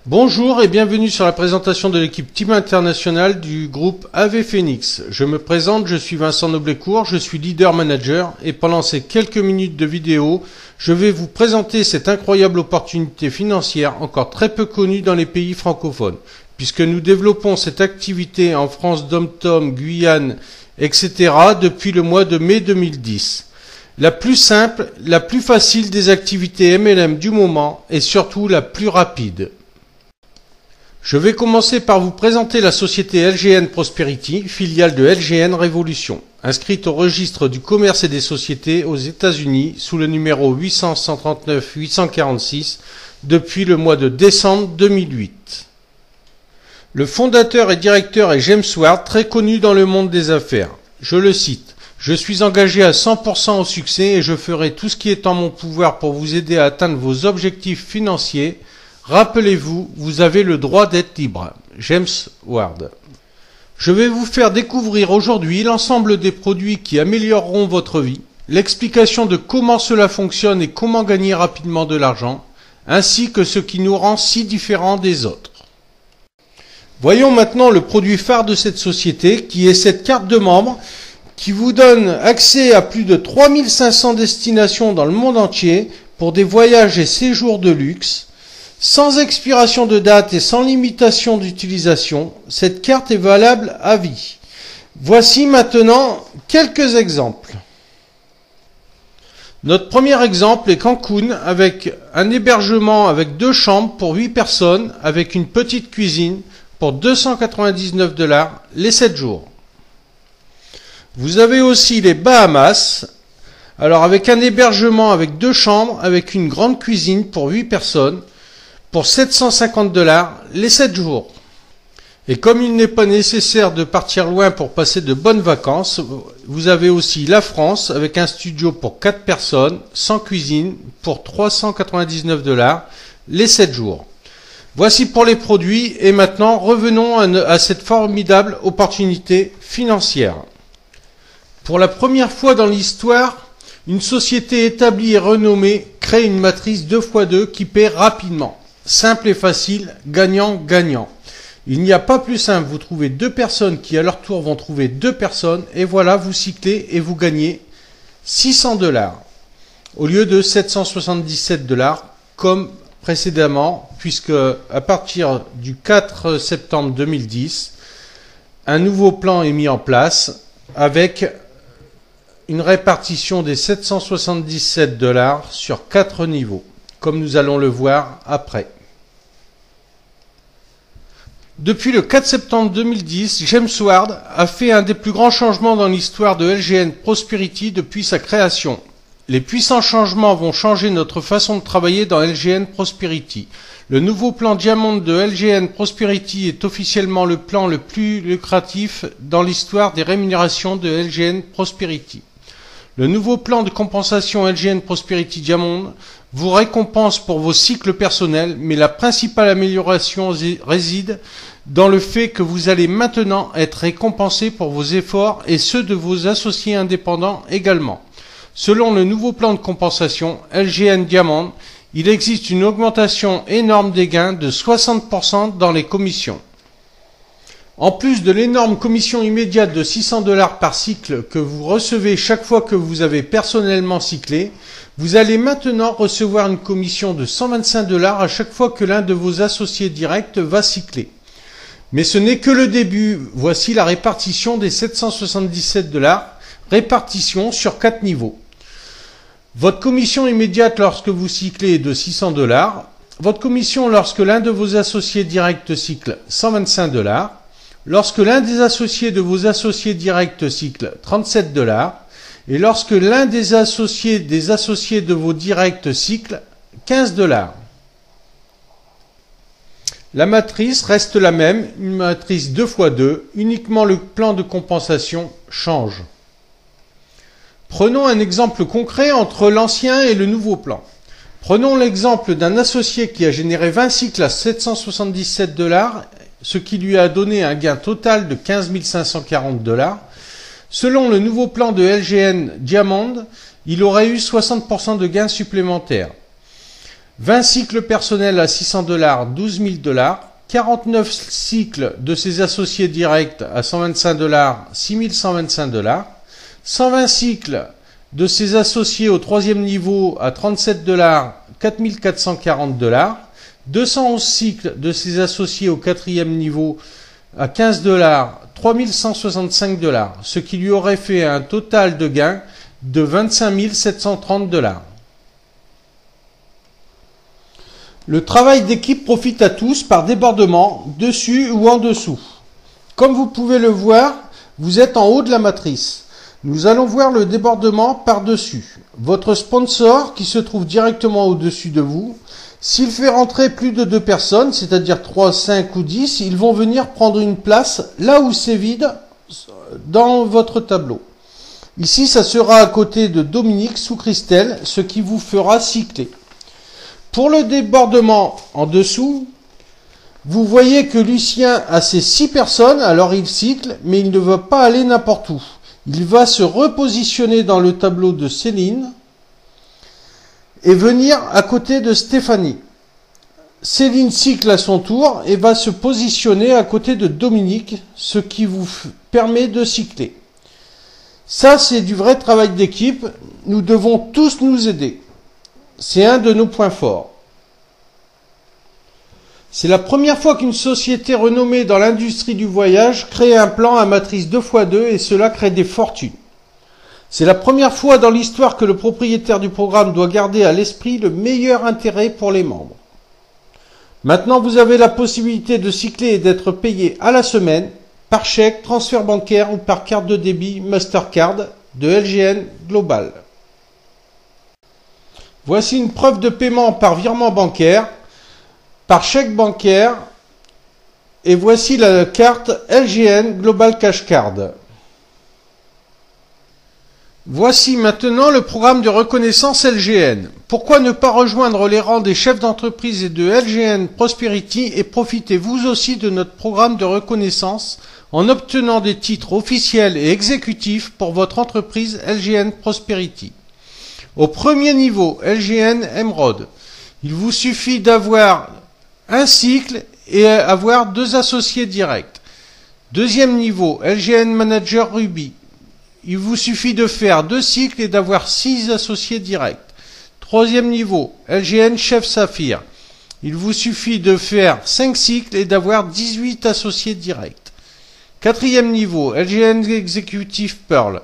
Bonjour et bienvenue sur la présentation de l'équipe Team International du groupe AV Phoenix. Je me présente, je suis Vincent Noblécourt, je suis leader manager et pendant ces quelques minutes de vidéo, je vais vous présenter cette incroyable opportunité financière encore très peu connue dans les pays francophones, puisque nous développons cette activité en France, Dom-Tom, Guyane, etc. depuis le mois de mai 2010. La plus simple, la plus facile des activités MLM du moment et surtout la plus rapide. Je vais commencer par vous présenter la société LGN Prosperity, filiale de LGN Révolution, inscrite au registre du commerce et des sociétés aux États-Unis sous le numéro 800-139-846 depuis le mois de décembre 2008. Le fondateur et directeur est James Ward, très connu dans le monde des affaires. Je le cite. Je suis engagé à 100% au succès et je ferai tout ce qui est en mon pouvoir pour vous aider à atteindre vos objectifs financiers. Rappelez-vous, vous avez le droit d'être libre. James Ward. Je vais vous faire découvrir aujourd'hui l'ensemble des produits qui amélioreront votre vie, l'explication de comment cela fonctionne et comment gagner rapidement de l'argent, ainsi que ce qui nous rend si différents des autres. Voyons maintenant le produit phare de cette société qui est cette carte de membre qui vous donne accès à plus de 3500 destinations dans le monde entier pour des voyages et séjours de luxe. Sans expiration de date et sans limitation d'utilisation, cette carte est valable à vie. Voici maintenant quelques exemples. Notre premier exemple est Cancun avec un hébergement avec 2 chambres pour 8 personnes avec une petite cuisine pour $299 les 7 jours. Vous avez aussi les Bahamas, alors avec un hébergement avec 2 chambres avec une grande cuisine pour 8 personnes pour $750 les 7 jours. Et comme il n'est pas nécessaire de partir loin pour passer de bonnes vacances, vous avez aussi la France avec un studio pour 4 personnes, sans cuisine, pour $399 les 7 jours. Voici pour les produits et maintenant revenons à cette formidable opportunité financière. Pour la première fois dans l'histoire, une société établie et renommée crée une matrice 2x2 qui paie rapidement. Simple et facile, gagnant-gagnant. Il n'y a pas plus simple, vous trouvez 2 personnes qui à leur tour vont trouver 2 personnes et voilà, vous cyclez et vous gagnez $600 au lieu de $777 comme précédemment, puisque à partir du 4 septembre 2010, un nouveau plan est mis en place avec une répartition des $777 sur 4 niveaux. Comme nous allons le voir après. Depuis le 4 septembre 2010, James Ward a fait un des plus grands changements dans l'histoire de LGN Prosperity depuis sa création. Les puissants changements vont changer notre façon de travailler dans LGN Prosperity. Le nouveau plan Diamond de LGN Prosperity est officiellement le plan le plus lucratif dans l'histoire des rémunérations de LGN Prosperity. Le nouveau plan de compensation LGN Prosperity Diamond vous récompense pour vos cycles personnels, mais la principale amélioration réside dans le fait que vous allez maintenant être récompensé pour vos efforts et ceux de vos associés indépendants également. Selon le nouveau plan de compensation LGN Diamond, il existe une augmentation énorme des gains de 60% dans les commissions. En plus de l'énorme commission immédiate de $600 par cycle que vous recevez chaque fois que vous avez personnellement cyclé, vous allez maintenant recevoir une commission de $125 à chaque fois que l'un de vos associés directs va cycler. Mais ce n'est que le début. Voici la répartition des $777, répartition sur 4 niveaux. Votre commission immédiate lorsque vous cyclez est de $600. Votre commission lorsque l'un de vos associés directs cycle, $125. Lorsque l'un des associés de vos associés directs cycle, $37. Et lorsque l'un des associés de vos directs cycle, $15. La matrice reste la même, une matrice 2x2, uniquement le plan de compensation change. Prenons un exemple concret entre l'ancien et le nouveau plan. Prenons l'exemple d'un associé qui a généré 20 cycles à $777, ce qui lui a donné un gain total de $15 540. Selon le nouveau plan de LGN Diamond, il aurait eu 60% de gains supplémentaires. 20 cycles personnels à 600 $, 12 000 $, 49 cycles de ses associés directs à 125 $, 6 125 $, 120 cycles de ses associés au troisième niveau à 37 $, 4 440 $, 211 cycles de ses associés au quatrième niveau à 15 $, 3 165 $, ce qui lui aurait fait un total de gain de 25 730 $. Le travail d'équipe profite à tous par débordement, dessus ou en dessous. Comme vous pouvez le voir, vous êtes en haut de la matrice. Nous allons voir le débordement par-dessus. Votre sponsor, qui se trouve directement au-dessus de vous, s'il fait rentrer plus de 2 personnes, c'est-à-dire 3, 5 ou 10, ils vont venir prendre une place là où c'est vide dans votre tableau. Ici, ça sera à côté de Dominique sous Christelle, ce qui vous fera cycler. Pour le débordement en dessous, vous voyez que Lucien a ses 6 personnes, alors il cycle, mais il ne va pas aller n'importe où. Il va se repositionner dans le tableau de Céline et venir à côté de Stéphanie. Céline cycle à son tour et va se positionner à côté de Dominique, ce qui vous permet de cycler. Ça, c'est du vrai travail d'équipe. Nous devons tous nous aider. C'est un de nos points forts. C'est la première fois qu'une société renommée dans l'industrie du voyage crée un plan à matrice 2x2 et cela crée des fortunes. C'est la première fois dans l'histoire que le propriétaire du programme doit garder à l'esprit le meilleur intérêt pour les membres. Maintenant, vous avez la possibilité de cycler et d'être payé à la semaine, par chèque, transfert bancaire ou par carte de débit Mastercard de LGN Global. Voici une preuve de paiement par virement bancaire, par chèque bancaire, et voici la carte LGN Global Cash Card. Voici maintenant le programme de reconnaissance LGN. Pourquoi ne pas rejoindre les rangs des chefs d'entreprise et de LGN Prosperity et profitez vous aussi de notre programme de reconnaissance en obtenant des titres officiels et exécutifs pour votre entreprise LGN Prosperity. Au premier niveau, LGN Emerald, il vous suffit d'avoir un cycle et avoir 2 associés directs. Deuxième niveau, LGN Manager Ruby. Il vous suffit de faire 2 cycles et d'avoir 6 associés directs. Troisième niveau, LGN Chef Saphir. Il vous suffit de faire 5 cycles et d'avoir 18 associés directs. Quatrième niveau, LGN Executive Pearl.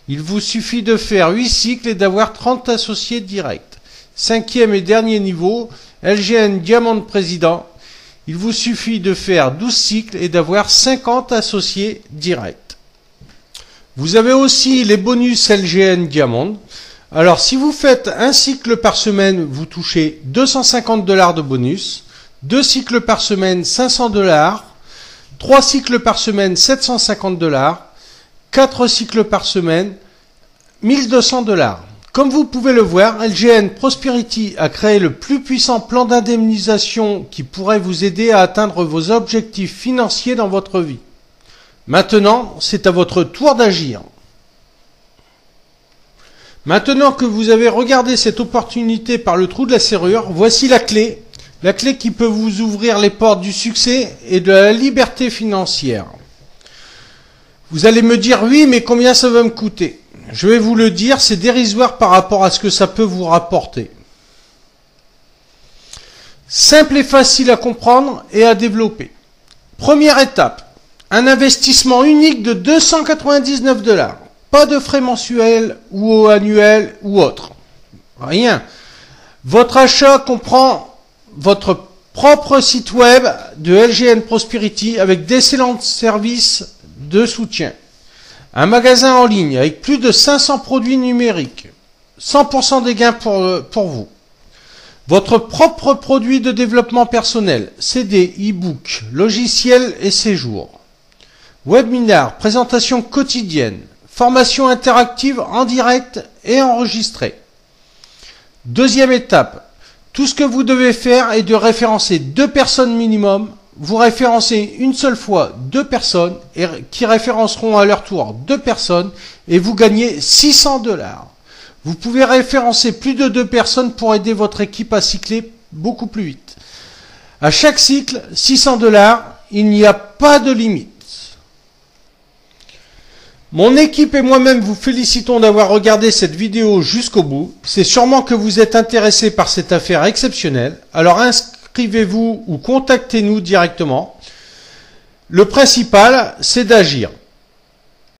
Il vous suffit de faire 8 cycles et d'avoir 30 associés directs. Cinquième et dernier niveau, LGN Diamond Président. Il vous suffit de faire 12 cycles et d'avoir 50 associés directs. Vous avez aussi les bonus LGN Diamond. Alors, si vous faites un cycle par semaine, vous touchez 250 $ de bonus. 2 cycles par semaine, 500 $. 3 cycles par semaine, 750 $. 4 cycles par semaine, 1200 $. Comme vous pouvez le voir, LGN Prosperity a créé le plus puissant plan d'indemnisation qui pourrait vous aider à atteindre vos objectifs financiers dans votre vie. Maintenant, c'est à votre tour d'agir. Maintenant que vous avez regardé cette opportunité par le trou de la serrure, voici la clé qui peut vous ouvrir les portes du succès et de la liberté financière. Vous allez me dire, oui, mais combien ça va me coûter? Je vais vous le dire, c'est dérisoire par rapport à ce que ça peut vous rapporter. Simple et facile à comprendre et à développer. Première étape. Un investissement unique de 299 $. Pas de frais mensuels ou annuels ou autres. Rien. Votre achat comprend votre propre site web de LGN Prosperity avec d'excellents services de soutien. Un magasin en ligne avec plus de 500 produits numériques. 100% des gains pour vous. Votre propre produit de développement personnel. CD, e-book, logiciel et séjour. Webinar, présentation quotidienne, formation interactive en direct et enregistrée. Deuxième étape, tout ce que vous devez faire est de référencer 2 personnes minimum. Vous référencez une seule fois 2 personnes et qui référenceront à leur tour 2 personnes et vous gagnez 600 $. Vous pouvez référencer plus de 2 personnes pour aider votre équipe à cycler beaucoup plus vite. À chaque cycle, 600 $, il n'y a pas de limite. Mon équipe et moi-même vous félicitons d'avoir regardé cette vidéo jusqu'au bout. C'est sûrement que vous êtes intéressé par cette affaire exceptionnelle. Alors inscrivez-vous ou contactez-nous directement. Le principal, c'est d'agir.